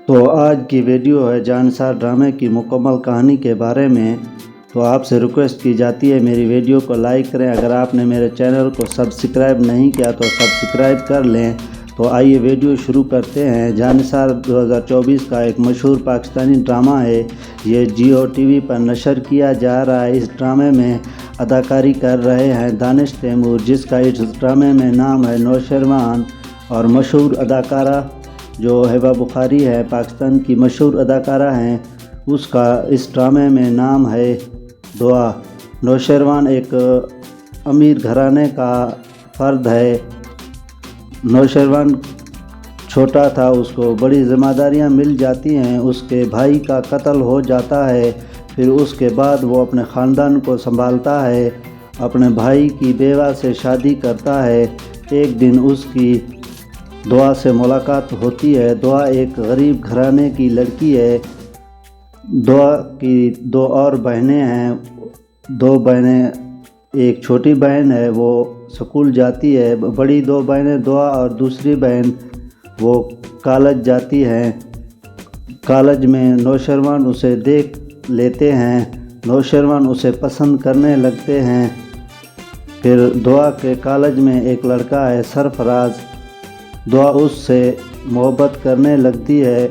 تو آج کی ویڈیو ہے جانسار ڈرامے کی مکمل کہانی کے بارے میں۔ تو آپ سے ریکویسٹ کی جاتی ہے میری ویڈیو کو لائک کریں۔ اگر آپ نے میرے چینل کو سبسکرائب نہیں کیا تو سبسکرائب کر لیں۔ تو آئیے ویڈیو شروع کرتے ہیں۔ جانسار 2024 کا ایک مشہور پاکستانی ڈرامہ ہے۔ یہ جیو ٹی وی پر نشر کیا جا رہا ہے۔ اس ڈرامے میں اداکاری کر رہے ہیں دانش تیمور، جس کا اس ڈرامے میں نام ہے نوشروان، اور مشہور اداکارہ جو ہیبا بخاری ہے، پاکستان کی مشہور اداکارہ ہیں، اس کا اس ڈرامے میں نام ہے دعا۔ نوشروان ایک امیر گھرانے کا فرد ہے۔ نوشروان چھوٹا تھا، اس کو بڑی ذمہ داریاں مل جاتی ہیں۔ اس کے بھائی کا قتل ہو جاتا ہے، پھر اس کے بعد وہ اپنے خاندان کو سنبھالتا ہے، اپنے بھائی کی بیوہ سے شادی کرتا ہے۔ ایک دن اس کی دعا سے ملاقات ہوتی ہے۔ دعا ایک غریب گھرانے کی لڑکی ہے۔ دعا کی دو اور بہنیں ہیں۔ دو بہنیں، ایک چھوٹی بہن ہے وہ سکول جاتی ہے، بڑی دو بہنیں دعا اور دوسری بہن وہ کالج جاتی ہیں۔ کالج میں نوشروان اسے دیکھ لیتے ہیں، نوشروان اسے پسند کرنے لگتے ہیں۔ پھر دعا کے کالج میں ایک لڑکا ہے سرفراز، دعا اس سے محبت کرنے لگتی ہے۔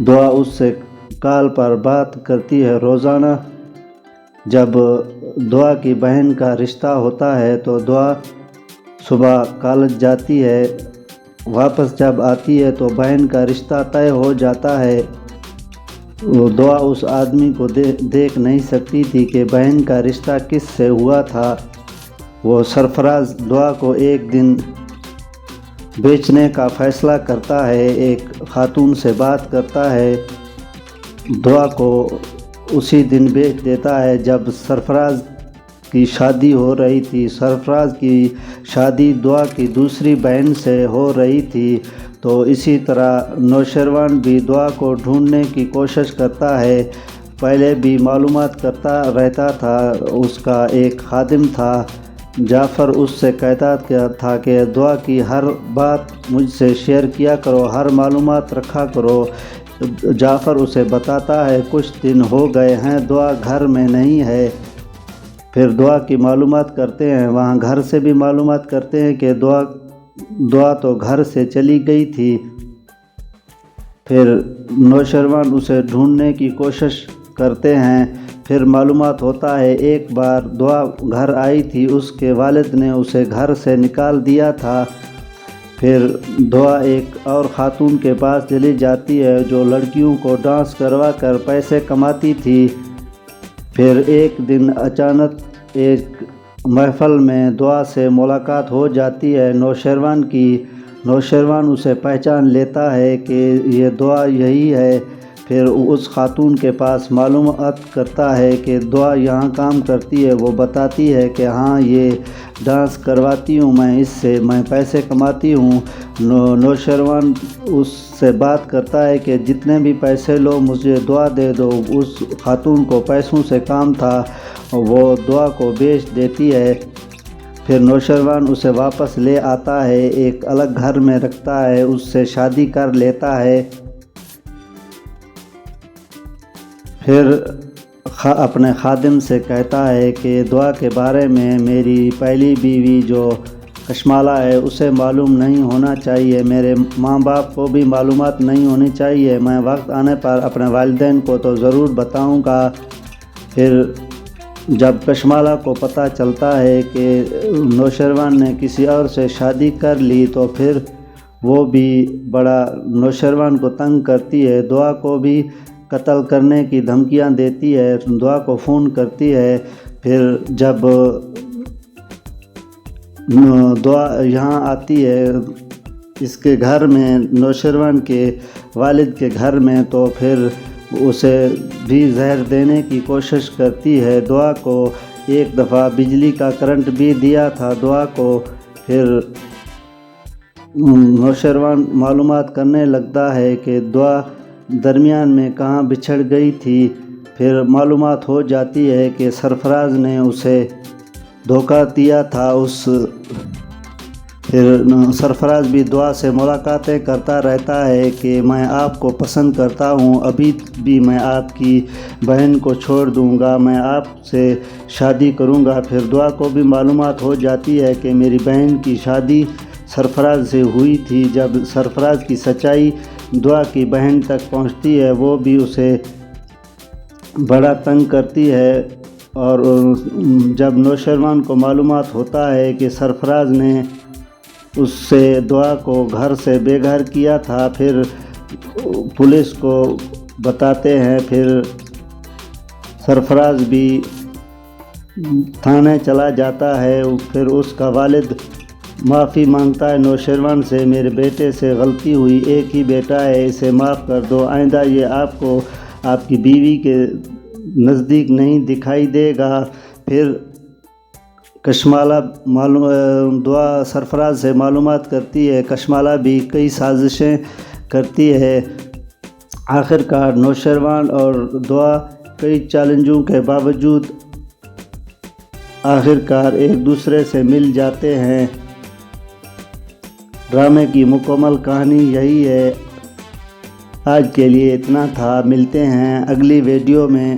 دعا اس سے کال پر بات کرتی ہے روزانہ۔ جب دعا کی بہن کا رشتہ ہوتا ہے تو دعا صبح کالج جاتی ہے، واپس جب آتی ہے تو بہن کا رشتہ طے ہو جاتا ہے۔ دعا اس آدمی کو دیکھ نہیں سکتی تھی کہ بہن کا رشتہ کس سے ہوا تھا۔ وہ سرفراز دعا کو ایک دن بیچنے کا فیصلہ کرتا ہے، ایک خاتون سے بات کرتا ہے، دعا کو اسی دن بیچ دیتا ہے جب سرفراز کی شادی ہو رہی تھی۔ سرفراز کی شادی دعا کی دوسری بہن سے ہو رہی تھی۔ تو اسی طرح نوشروان بھی دعا کو ڈھونڈنے کی کوشش کرتا ہے، پہلے بھی معلومات کرتا رہتا تھا۔ اس کا ایک خادم تھا جعفر، اس سے کہتا تھا کہ دعا کی ہر بات مجھ سے شیئر کیا کرو، ہر معلومات رکھا کرو۔ جعفر اسے بتاتا ہے کچھ دن ہو گئے ہیں دعا گھر میں نہیں ہے۔ پھر دعا کی معلومات کرتے ہیں، وہاں گھر سے بھی معلومات کرتے ہیں کہ دعا تو گھر سے چلی گئی تھی۔ پھر نوشروان اسے ڈھونڈنے کی کوشش کرتے ہیں، پھر معلومات ہوتا ہے ایک بار دعا گھر آئی تھی، اس کے والد نے اسے گھر سے نکال دیا تھا۔ پھر دعا ایک اور خاتون کے پاس چلی جاتی ہے جو لڑکیوں کو ڈانس کروا کر پیسے کماتی تھی۔ پھر ایک دن اچانک ایک محفل میں دعا سے ملاقات ہو جاتی ہے نوشروان کی۔ نوشروان اسے پہچان لیتا ہے کہ یہ دعا یہی ہے۔ پھر اس خاتون کے پاس معلومات کرتا ہے کہ دعا یہاں کام کرتی ہے۔ وہ بتاتی ہے کہ ہاں یہ ڈانس کرواتی ہوں میں، اس سے میں پیسے کماتی ہوں۔ نوشروان اس سے بات کرتا ہے کہ جتنے بھی پیسے لو مجھے دعا دے دو۔ اس خاتون کو پیسوں سے کام تھا، وہ دعا کو بیچ دیتی ہے۔ پھر نوشروان اسے واپس لے آتا ہے، ایک الگ گھر میں رکھتا ہے، اس سے شادی کر لیتا ہے۔ پھر اپنے خادم سے کہتا ہے کہ دعا کے بارے میں میری پہلی بیوی جو کشمالہ ہے اسے معلوم نہیں ہونا چاہیے، میرے ماں باپ کو بھی معلومات نہیں ہونی چاہیے، میں وقت آنے پر اپنے والدین کو تو ضرور بتاؤں گا۔ پھر جب کشمالہ کو پتہ چلتا ہے کہ نوشروان نے کسی اور سے شادی کر لی تو پھر وہ بھی بڑا نوشروان کو تنگ کرتی ہے، دعا کو بھی قتل کرنے کی دھمکیاں دیتی ہے، دعا کو فون کرتی ہے۔ پھر جب دعا یہاں آتی ہے اس کے گھر میں، نوشروان کے والد کے گھر میں، تو پھر اسے بھی زہر دینے کی کوشش کرتی ہے۔ دعا کو ایک دفعہ بجلی کا کرنٹ بھی دیا تھا دعا کو۔ پھر نوشروان معلومات کرنے لگتا ہے کہ دعا درمیان میں کہاں بچھڑ گئی تھی۔ پھر معلومات ہو جاتی ہے کہ سرفراز نے اسے دھوکہ دیا تھا، اس پھر سرفراز بھی دعا سے ملاقاتیں کرتا رہتا ہے کہ میں آپ کو پسند کرتا ہوں، ابھی بھی میں آپ کی بہن کو چھوڑ دوں گا، میں آپ سے شادی کروں گا۔ پھر دعا کو بھی معلومات ہو جاتی ہے کہ میری بہن کی شادی سرفراز سے ہوئی تھی۔ جب سرفراز کی سچائی دعا کی بہن تک پہنچتی ہے، وہ بھی اسے بڑا تنگ کرتی ہے، اور جب نوشیروان کو معلومات ہوتا ہے کہ سرفراز نے اس سے دعا کو گھر سے بے گھر کیا تھا، پھر پولیس کو بتاتے ہیں۔ پھر سرفراز بھی تھانے چلا جاتا ہے۔ پھر اس کا والد معافی مانگتا ہے نوشیروان سے، میرے بیٹے سے غلطی ہوئی، ایک ہی بیٹا ہے، اسے معاف کر دو، آئندہ یہ آپ کو آپ کی بیوی کے نزدیک نہیں دکھائی دے گا۔ پھر کشمالہ دعا سرفراز سے معلومات کرتی ہے، کشمالہ بھی کئی سازشیں کرتی ہے۔ آخر کار نوشیروان اور دعا کئی چیلنجوں کے باوجود آخر کار ایک دوسرے سے مل جاتے ہیں۔ ڈرامے کی مکمل کہانی یہی ہے۔ آج کے لیے اتنا تھا، ملتے ہیں اگلی ویڈیو میں۔